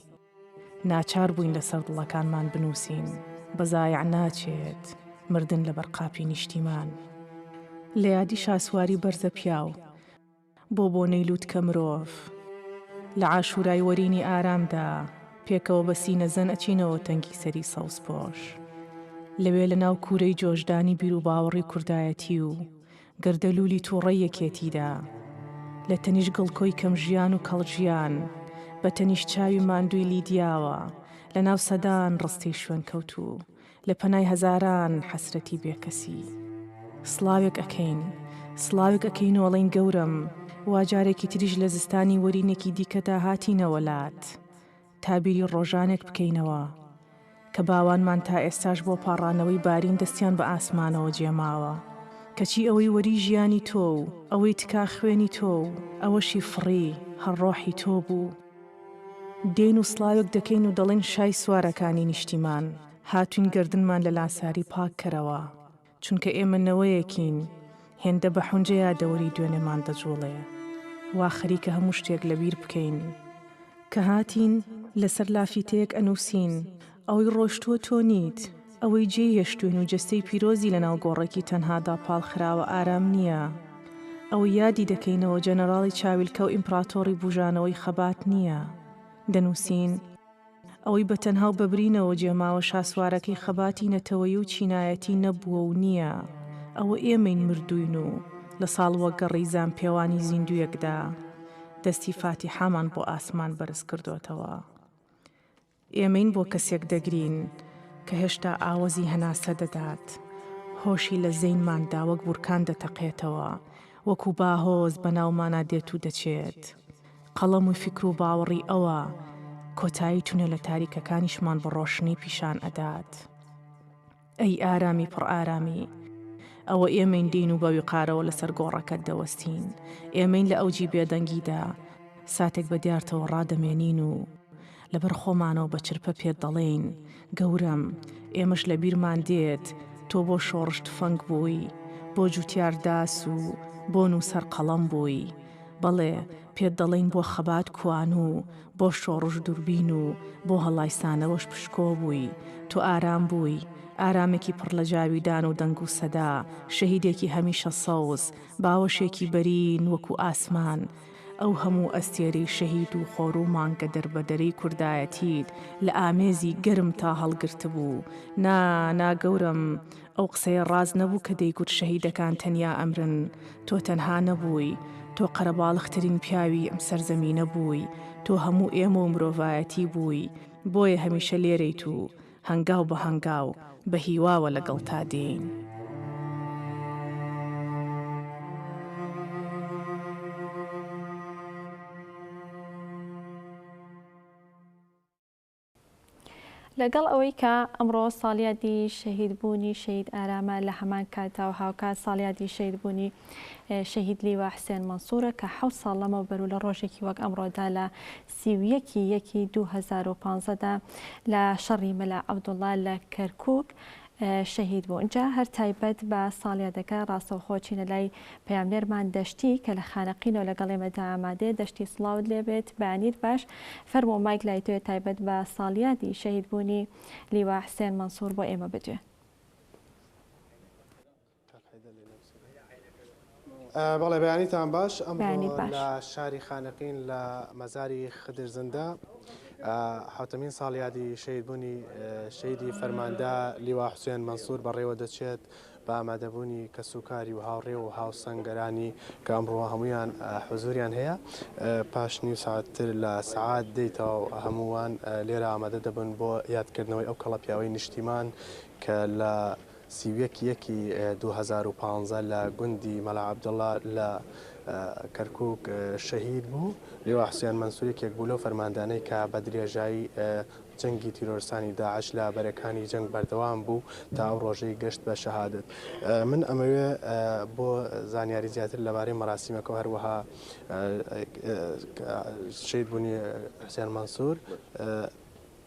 ناچار بووین لەسەر دڵەکانمان بنووسین، بەزایع ناچێت مردن لە بەرقاپی نیشتیمان. لە یادی شاسواری بەرزە پیاو بۆ نەیلوت کە مرۆڤ لە عاشورای وەرینی ئارامدا پێکەوە بە سینەزەن ئەچینەوە تەنگی سەری سەوزپۆش. لەوێ لە ناو کوورەی جۆشدانی بیر و باوەڕی کوردایەتی و گەردەلولی تووڕەی یەکێتیدا، لە تەنیش گڵکۆی کەمژیان و کەڵژیان، بە تەنیش چاوی ماندووی لیدیاوە، لە ناو سەدان ڕستی شوێن کەوتوو، لە پەنای هەزاران حەسرەتی بێکەسی. سڵاوێک ئەکەین، سڵاوێک ئەکەین وەڵین گەورم، وا جارێکی تریش لە زستانی وەرینێکی دیکەدا هاتینەوەلات، تابیری ڕۆژانێک بکەینەوە کە باوانمان تا ئێستاش بۆ پاڕانەوەی بارین دەستیان بە ئاسمانەوە جێماوە، کەچی ئەوەی وەری ژیانی تۆ و ئەوەی تکا خوێنی تۆ و ئەوەشی فڕی هەڕۆحی تۆ بوو. دێن و سڵاوێک دەکەین و دەڵێن شای سوارەکانی نیشتیمان، هاتوین گردنمان لە لاساری پاک کەرەوە، چونکە ئێمە نەوەیەکین، هێندە بە حونجەیە دەوری دوێنێمان دەجوڵێ، وا خەریکە هەموو شتێک لەبیر بکەین. کە هاتین لەسەر لافیتەیەک ئەنووسین، ئەوەی ڕۆشتووە تۆ نیت، ئەوەی جێ هێشتوین و جەستەی پیرۆزی لە ناو گۆڕێکی تەنهادا پاڵخراوە ئارام نییە، ئەوەی یادی دەکەینەوە جەنەراڵی چاویلکە و ئیمپراتۆری بوژانەوەی خەبات نییە. دەنووسین ئەوەی بە تەنها و بەبرینەوە جێماوە شاسوارەکەی خەباتی نەتەوەی و چینایەتی نەبووە و نییە، ئەوە ئێمەین مردوین و لە ساڵ وەگەڕی زان پێوانی زیندویەکدا دەستی فاتیحامان بۆ ئاسمان بەرز کردوتەوە. ئێمەین بۆ کەسێک دەگرین کە هێشتا ئاوەزی هەناسە دەدات، هۆشی لە زەینماندا وەک بورکان دەتەقێتەوە، وەکو باهۆز بە ناومانە دێت و دەچێت. قەڵەم و فکر و باوەڕی ئەوە کۆتایی تونە لە تاریکەکانیشمان بە ڕۆشنی پیشان ئەدات. ئەی ئارامی پڕ ئارامی، ئەوە ئێمەین دین و بە ویقارەوە لەسەر گۆڕەکەت دەوەستین، ئێمەین لە ئەوجی بێدەنگیدا ساتێک بە دیارتەوە ڕادەمێنین و لەبەر خۆمانەوە بە چرپە پێت دەڵێین گەورم، ئێمەش لە بیرمان دێت تۆ بۆ شۆڕشت فەنگ بووی، بۆ جوتیارداس و بۆ نووسەر قەڵەم بووی، بەڵێ پێت دەڵێین بۆ خەبات کوان و بۆ شۆڕش دووربین و بۆ هەڵایسانەوەش پشکۆ بووی، تۆ ئارام بووی، ئارامێکی پڕ لە جاویدان و دەنگ و سەدا، شەهیدێکی هەمیشە سەوز، باوەشێکی بەرین وەکو ئاسمان، ئەو هەموو ئەستێرەی شەهید و خۆر و مانگە دەربەدەرەی کوردایەتیت لە ئامێزی گەرم تا هەڵگرت بوو. نا گەورم، ئەو قسەیە ڕاز نەبوو کە دەیگوت شەهیدەکان تەنیا ئەمرن، تۆ تەنها نەبووی، تۆ قەرەباڵغترین پیاوی ئەم سەرزەمینە بووی، تۆ هەموو ئێمە و مرۆڤایەتی بووی، بۆیە هەمیشە لێرەیت و هەنگاو بە هەنگاو بە هیواوە لەگەڵ تا دێین. لەگەڵ ئەوەی کە ئەمڕۆ ساڵیادی شەهیدبوونی شەهید ئارامە لە هەمان کاتا و هاوکات ساڵیادی شەهیدبوونی شەهید لیوا حوسێن مەنسوورە کە 7 ساڵ لەمە بەرو لە ڕۆژێکی وەک ئەمڕۆدا لە 31/2015دا لە شەڕی مەلا عەبدوڵڵا لە کەرکووک شەهید بوو. اینجا هەر تایبەت بە ساڵیادەکە ڕاستەوخۆچینە لای پەیامنێرمان دەشتی کە لە خانەقینەوە لەگەڵ ئێمەدا ئامادەیە. دەشتی سڵاوت لێبێت، بەیانیت باش، فەرمۆ مایک لای تۆیە تایبەت بە ساڵیادی شەهیدبوونی لیوا حوسێن مەنسوور بۆ ئێمە بدوێ. بەڵێ بەیانیتان باش. ئەمڕۆ لە شاری خانەقین لە مەزاری خدرزندا حوتەمین ساڵیادی شەهیدبوونی شەهیدی فەرماندا لیوا حوسێن مەنسوور بەڕێوە دەچێت بە ئامادەبوونی کەسوکاری و هاوڕێ و هاوسەنگەرانی کە ئەمڕۆ هەمویان حوزوریان هەیە. پاش نیو ساعتتر لە سەعات دەیتەوە هەمووان لێرە ئامادە دەبن بۆ یادکردنەوەی ئەو کەڵە پیاوەی نیشتیمان کە لە 31/2015 لە گوندی مەلا عەبدوڵڵا لە کەرکووک شەهید بوو. لیوا حوسێن مەنسوور یەکێک بوو لەو فەرماندانەی کە بە درێژایی جەنگی تیرۆریستانی داعش لە بەرەکانی جەنگ بەردەوام بوو تا ئەو ڕۆژەی گەشت بە شەهادەت. من ئەمەوێ بۆ زانیاری زیاتر لەبارەی مەراسیمەکە هەروەها شەهیدبوونی حوسێن مەنسوور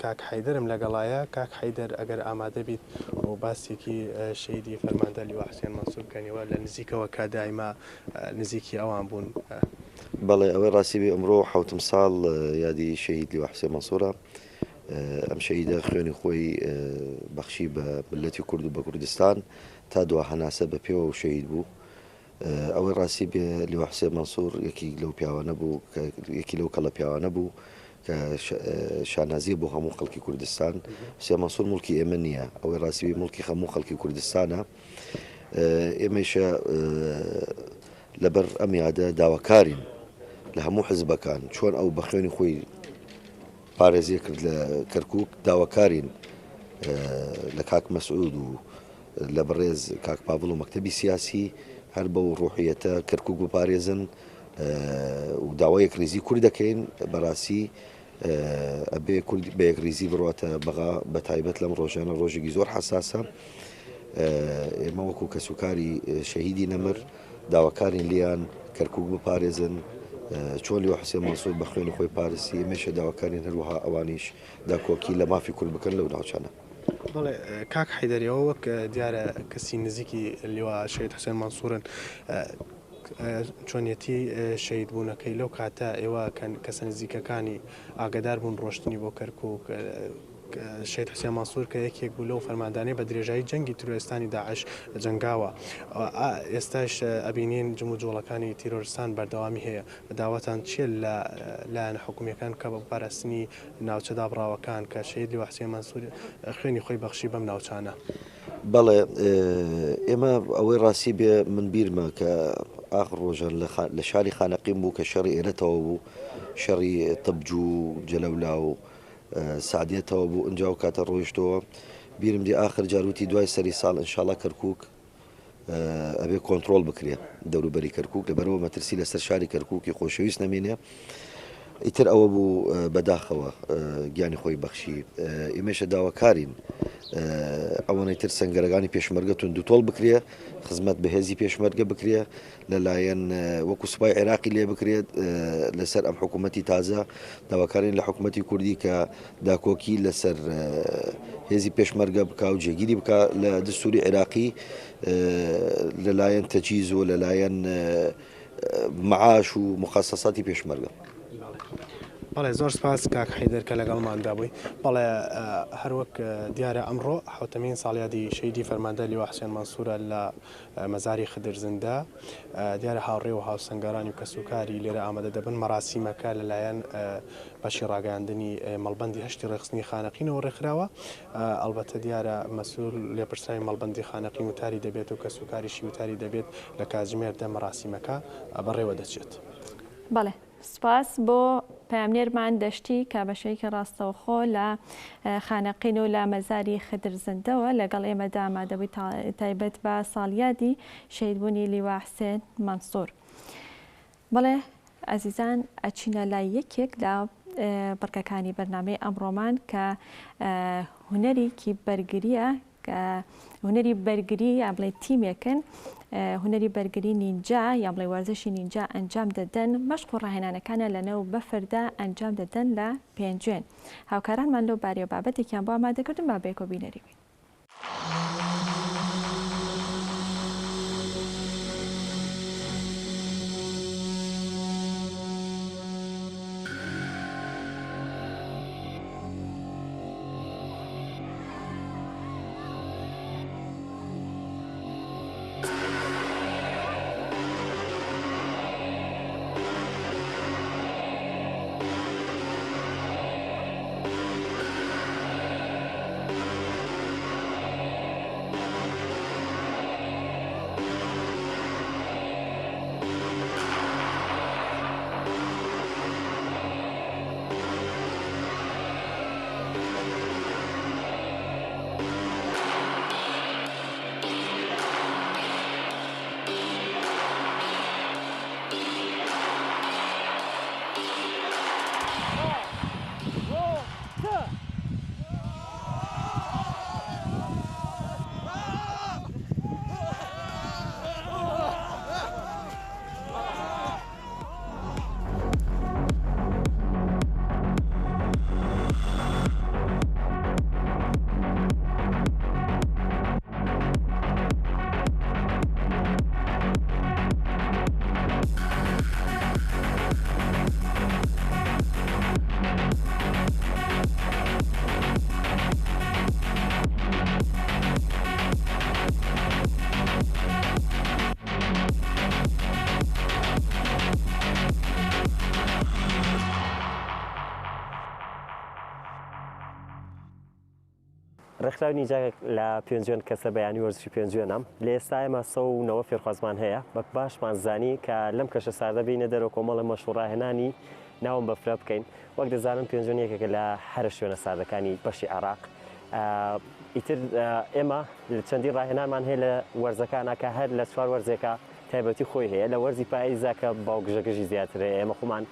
کاک حەیدەرم لەگەڵایە. کاک حەیدەر ئەگەر ئامادە بیت بۆ باسێکی شەهیدی فەرماندە لیوا حوسێن مەنسوور بکەنیوە لە نزیکەوە کە دایما نزیکی ئەوان بوون. بەڵێ ئەوەی ڕاستی ئەمڕۆ 7 ساڵ یادی شەهید لیوا حوسێن مەنسوورە. ئەم شەهیدە خوێنی خۆی بەخشی بە ملەتی کورد و بە کوردستان تا دوا هەناسە بە پێوە و شەهید بوو. ئەوەی ڕاستی بێ لیوا حوسێن مەنسوور یەکی لەو پیاوانە بوو، یەکی لەو کەڵە پیاوانە بوو کە شانازیە بۆ هەموو خەڵکی کوردستان حوسێن مەنسوور مڵکی ئێمە نییە ئەوەی ڕاستیبی مڵکی هەموو خەڵکی کوردستانە ئێمەشە لەبەر ئەم یادە داواکارین لە هەموو حزبەکان چۆن ئەو بە خوێنی خۆی پارێزیە کرد لە کەرکووک داواکارین لە کاک مەسعود و لە بەڕێز کاک پاڤڵ و مەکتەبی سیاسی هەر بەو ڕوحیەتە کەرکووک بپارێزن و داوای یەکریزی کورد دەکەین بەڕاستی ئەبێ کورد بە یەکریزی بڕاتە بەغا بە تایبەت لەم ڕۆژانە ڕۆژێکی زۆر حساسە ئێمە وەکو کەسوکاری شەهیدی نەمر داواکارین لیان کەرکووک بپارێزن چۆن لیوە حوسێن مەنسوور بە خوێنی خۆی پارێزی ئێمەشە داواکارین هەروەها ئەوانیش داکۆکی لە مافی کورد بکەن لەو ناوچانە. بەڵێ کاک حەیدەریەوە وەک دیارە کەسی نزیکی لیوە شەهید حوسێن مەنسوورن چۆنیەتی شەهید بوونەکەی لەو کاتە ئێوە کەسە نزیکەکانی ئاگدار بوون ڕۆشتنی بۆ کەرکووک شەهید حوسێن مەنسوور کە یەکێک بوو لەو فەرماندانەی بە درێژایی جەنگی تروێستانی داعش جەنگاوە ئێستاش ئەبینین جمو جوڵەکانی تیرۆریستان بەردەوامی هەیە داواتان چیە لایەن حکوومیەکان کە بە پاراستنی ناوچەدا بڕاوەکان کە شەهید لیوە حوسێن مەنسوور خوێنی خۆی بەخشی بەم ناوچانە بەڵێ ئێمە ئەوەی ڕاستی بێ من بیرمە کە ئاخر ڕۆژان لە شاری خانەقیم بوو کە شەڕی ئێرەتەوە بوو شەڕی تەبجوو جەلەولا و سعدیەتەوە بوو ئەنجا و کاتە ڕۆیشتەوە بیرم دی ئاخر جاروتی دوای سەری ساڵ ئینشاڵڵا کەرکووک ئەبێ کۆنتترۆل بکرێ دەوروبەری کەرکووک لەبەرەوە مەترسی لەسەر شاری کەرکووکی خۆشەویست نەمێنێ ئیتر ئەوە بوو بەداخەوە گیانی خۆی بەخشی ئێمەشە داواکارین ئەوەنەی تر سنگەرەکانی پێشمەرگە تون دوتۆڵ بکرێ خزمەت بەهێزی پێشمەرگە بکرێ لەلایەن وەکو سوپای عێراقی لێ بکرێت لەسەر ئەم حکوومەتی تازە داواکارین لە حکوومەتی کوردی کە داکۆکی لەسەر هێزی پێشمەرگە بک و جێگیری بکە لە دستوری عێراقی لەلایەن تەجیز و لەلایەن معاش و مخصصاتی پێشمەرگە. بەڵێ زۆر سپاس کاک حەیدەر کە لەگەڵماندا بووی بەڵێ هەروەک دیارە ئەمڕۆ حوتەمین ساڵیادی شەیدی فەرماندە لیوە حوسێن مەنسوورە لە مەزاری خدرزندا دیارە هاوڕێ و هاوسەنگەرانی و کەسوکاری لێرە ئامادە دەبن مەراسیمەکە لەلایەن بەشی ڕاگەاندنی مەڵبەندی هەشتی ڕێخستنی خانەقینەوە ڕێکخراوە ئەلبەتە دیارە مەسئول لێپرسانی مەڵبەندی خانەقین وتاری دەبێت و کەسوکاریشی وتاری دەبێت لە کاتژمێردا مەراسیمەکە بەڕێوە دەچێت. بەڵێ سپاس بۆ پامنێرمان دەشتی کە بەشەیەکی ڕاستەوخۆ لە خانەقین و لە مەزاری خدرزندەوە لەگەڵ ئێمەدا ئامادەبووی تایبەت بە ساڵیادی شەهیدبوونی لیوە حوسێن مەنسوور. بەڵێ ئەزیزان ئەچینە لای یەکێک لە بڕکەکانی بەرنامەی ئەمڕۆمان کە هونەرێکی بەرگریە کە هونەری بەرگری یا بڵێ تیمێکن هونەری بەرگری نینجا یا بڵێ وەرزشی نینجا ئەنجام دەدەن مەشق و ڕاهێنانەکانە لەنەو بەفردا ئەنجام دەدەن لە پێنجوێن هاوکارانمان لەو بارەیە بابەتێکیان بۆ ئامادەکردن با بێکۆ بینەری بین. ڕێکخراوی نیجا لە پێنجێن کەسە بەیانی وەرزشی پێنجێنم لە ئێستا ئێمە 100 فێرخوازمان هەیە بە باشمان زانی کە لەم کەشە ساردە بینە دەرەوە کۆمەڵە مەشوڕاهێنانی ناوم بەفرە بکەین وەک دەزانم پێنجێن یەکێکە لە هەرە شوێنە ساردەکانی بەشی عێراق ئیتر ئێمە چەندی ڕاهێنانمان هەیە لە وەرزەکانە کە هەر لە چوار وەرزێکە تایبەتی خۆی هەیە لە وەرزی پاییزا کە باوگژەگەژی زیاتر هەیە ئێمە خۆمان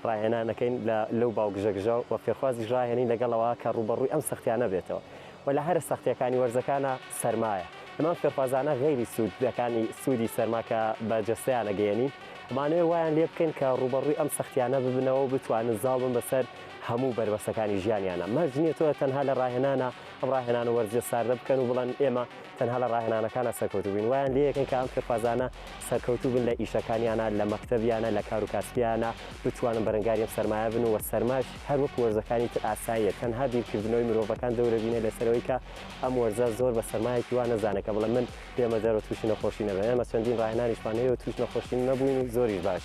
ڕاهێنانەکەین لەو باوگژەگژە و فێرخوازی ڕاهێنین لەگەڵەوە کە ڕوبەڕووی ئەم سەختیانە بێتەوە و لە هەرە سەختیەکانی وەرزەکانە سەرمایە ئەمان فێرخوازانە غەیری سوودەکانی سوودی سەرماکە بە جەستەیانە گەیەنین ئەمانەوێ وایان لێ بکەین کە ڕوبەڕووی ئەم سەختیانە ببنەوە و بتوانن زاڵ بن بەسەر هەموو بربەسەکانی ژیانیانە مەرج نییە تۆ تەنها لە ڕاهێنانە ئەم ڕاهێنانە وەرزە ساردە بکەن و بڵێن ئێمە تەنها لە ڕاهێنانەکانە سەرکەوتوو بین وایان لێ یەکەن کە ئەم فێرخوازانە سەرکەوتوو بن لە ئیشەکانیانە لە مەکتەبیانە لە کار و کاسبیانە بتوانن بەرەنگاریم سەرمایە بن و سەرماش هەر وەک وەرزەکانی تر ئاساییە تەنها بیرکردنەوەی مرۆڤەکان دەورە بینە لەسەرەوەی کە ئەم وەرزە زۆر بە سەرمایەکی وان نەزانێت کە بڵێ من پێمە دەرەوە تووشی نەخۆشی نەبێ ئێمە چەندین ڕاهێنانیشمان هەیە و توش نەخۆشی نەبووین و زۆریش باش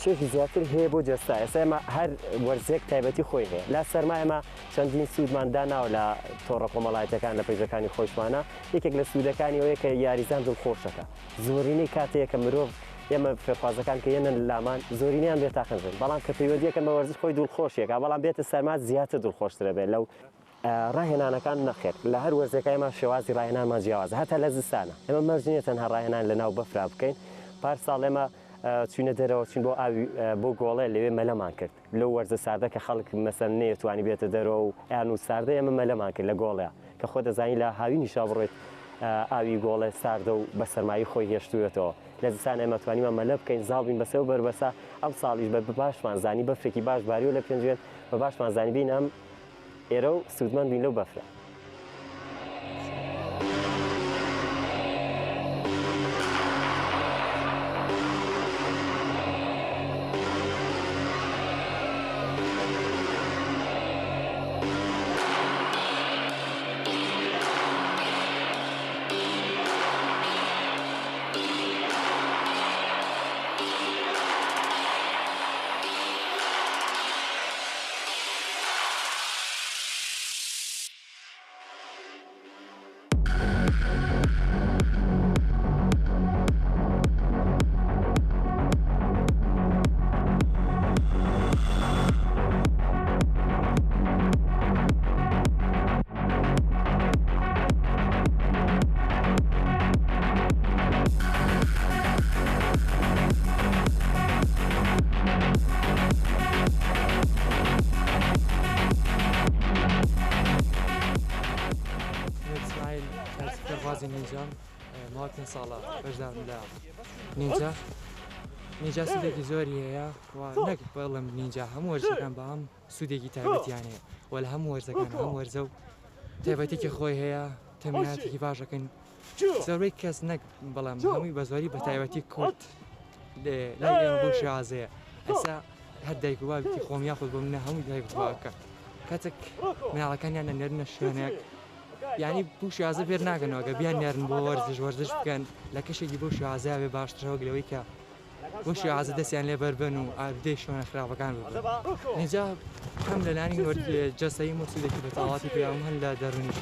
چێژی زیاتر هەیە بۆ جەستا ئێستا ئێمە هەر وەرزێک تایبەتی خۆی هەیە لا سەرما ئێمە چەندین سوودمان داناوە لە تۆڕە کۆمەڵایەتەکان لە پەیژەکانی خۆشمانە یەکێک لە سوودەکانی ئەوەیە کە یاریزان دڵخۆشەکە زۆرینەی کاتەیە کە مرۆڤ ئێمە فێرخوازەکان کە یەنە لامان زۆرینیان بێت تاخنجن بەڵام کە پەیوەندیەکە بە وەرزش خۆی دڵخۆشیەکە بەڵام بێتە سەرما زیاتر دڵخۆشترە بێت لەو ڕاهێنانەکان نەخێت لە هەر وەرزەکە ئێمە شێوازی ڕاهێنانمان جیاوازە هەتا لە زستانە ئێمە مەرج نییە تەنها ڕاهێنان لە ناو بەفرا بکەین پارساڵ ئێمە چوینە دەرەوە چین بۆ گۆڵێ لەوێ مەلەمان کرد لەو وەرزە ساردە کە خەڵک مەسەن نەیەتوانی بێتە دەرەوە و یان و ساردە ئێمە مەلەمان کرد لە گۆڵەیە کە خۆ دەزانی لە هاوی نیشا بڕێت ئاوی گۆڵێ ساردە و بە سەرمایی خۆی هێشتوێتەوە لە زستان ئێمە توانیمان مەلە بکەین زاڵبین بەسەر و بەربەسا ئەم ساڵیش بە باشمان زانی بەفرێکی باش باریوە لە پێنجێن بە باشمان زانی بین ئەم ئێرە و سوودمەند بین لەو بەفرە ماوەتن ساڵە بەشدارم لە نیجا سوودێکی زۆری هەیە نەک بەڵم نیجا هەموو وەرزەکان بە هەم سوودێکی تایبەتیان هەیە و لە هەموو وەرزەکان هەم وەرزە و تایبەتێکی خۆی هەیە تەمیناتێکی باشەکەن زۆربەی کەس نەک بەڵام هەمووی بە زۆری بە تایبەتی کورد لای ئێمە بۆ شێوازەیە ئەسا هەر دایک و باوکی خۆم یاخود بۆ منە هەمووی دایک و باوکە کاتێک مناڵەکانیان نەنێرنە شوێنێک یعنی بۆ شێوازە فێر ناکەنەوە کە بیان نێرن بۆ وەرزش بکەن لە کەشێکی بۆ شێوازە بێ باشترەوە گلەوەی کە بۆ شێوازە دەستیان لێ بەربن و ئالودەی شوێنە خراپەکان ببن اینجا هەم لەلانی جەستەیی مەسوودێکی بەتاڵاتی پێیان هەن لە دەرونیش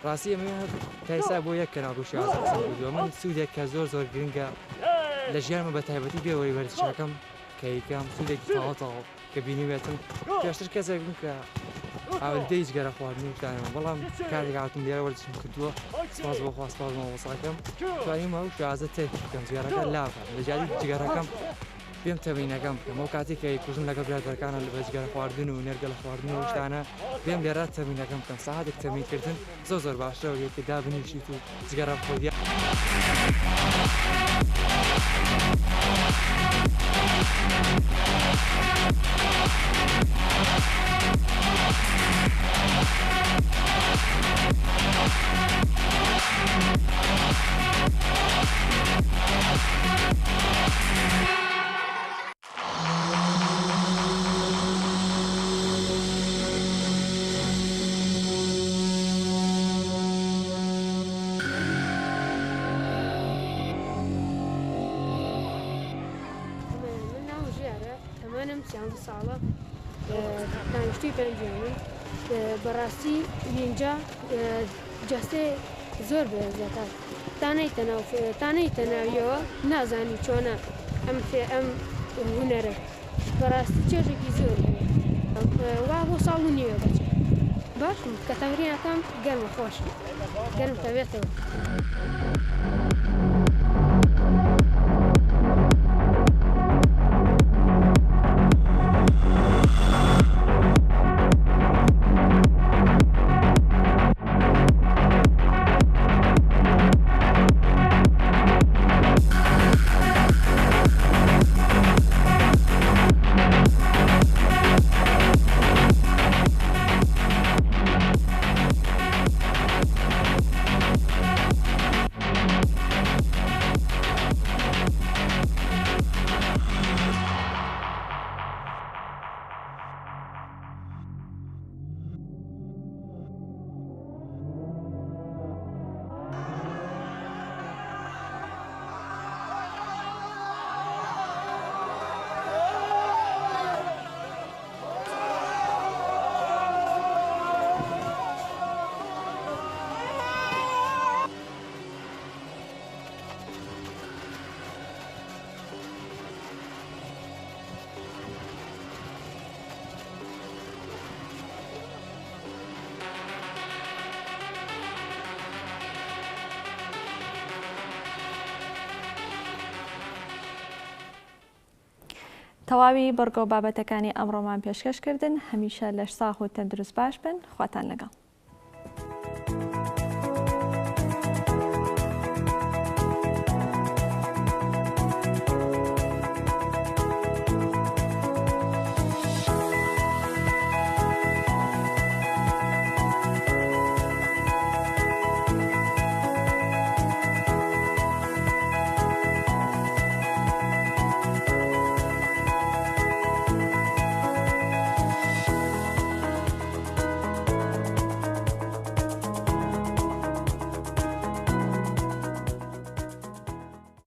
ڕاستی ئەمە تایسا بۆ یەک کەنا بۆ شێوازە قسەم کردووە من سوودێک کە زۆر گرنگە لە ژیانمە بە تایبەتی بێەوەی وەرزشەکەم کە یەکەم سوودێکی تاڵەتەڵ کە بینیوێتم پێشتر کەسێک بوو کە ئاولدەی جگەرە خواردنی وتانەوە بەڵام کارێک هاتم لێرە وەرزشم کردووە سپاس بۆ خوا سپاس بۆ مامۆستاکەم توانیمە و شێوازە تێکی بکەم جگەرەکە لافە لە جاری جگەرەکەم پێم تەمینەکەم بکەم ئەو کاتێک کە کوژم لەگەڵ برادەکانە لە بەجگەرە خواردن و نێرگە لە خواردن و شتانە پێم لێرە تەمینەکەم بکەم ساعاتێک تەمینکردن زۆر باشترە و یەکێ دابنیشیت و جگەرە خۆدیا ساڵە دانیشتوی پێنجێنم بەڕاستی اینجا جەستێ زۆر بێزەکات تانەیتە ناویەوە نازانی چۆنە ئەم هونەرە بەڕاستی چێژێکی زۆر وا بۆ ساڵ و نیوە بچێت باش کە تەمرینەکەم گەرمە خۆش گەرم دەبێتەوە. تەواوی بەرگە و بابەتەکانی ئەمڕۆمان پێشکەشکردن هەمیشە لەش ساغ و تەندروست باش بن خواتان لەگەڵ.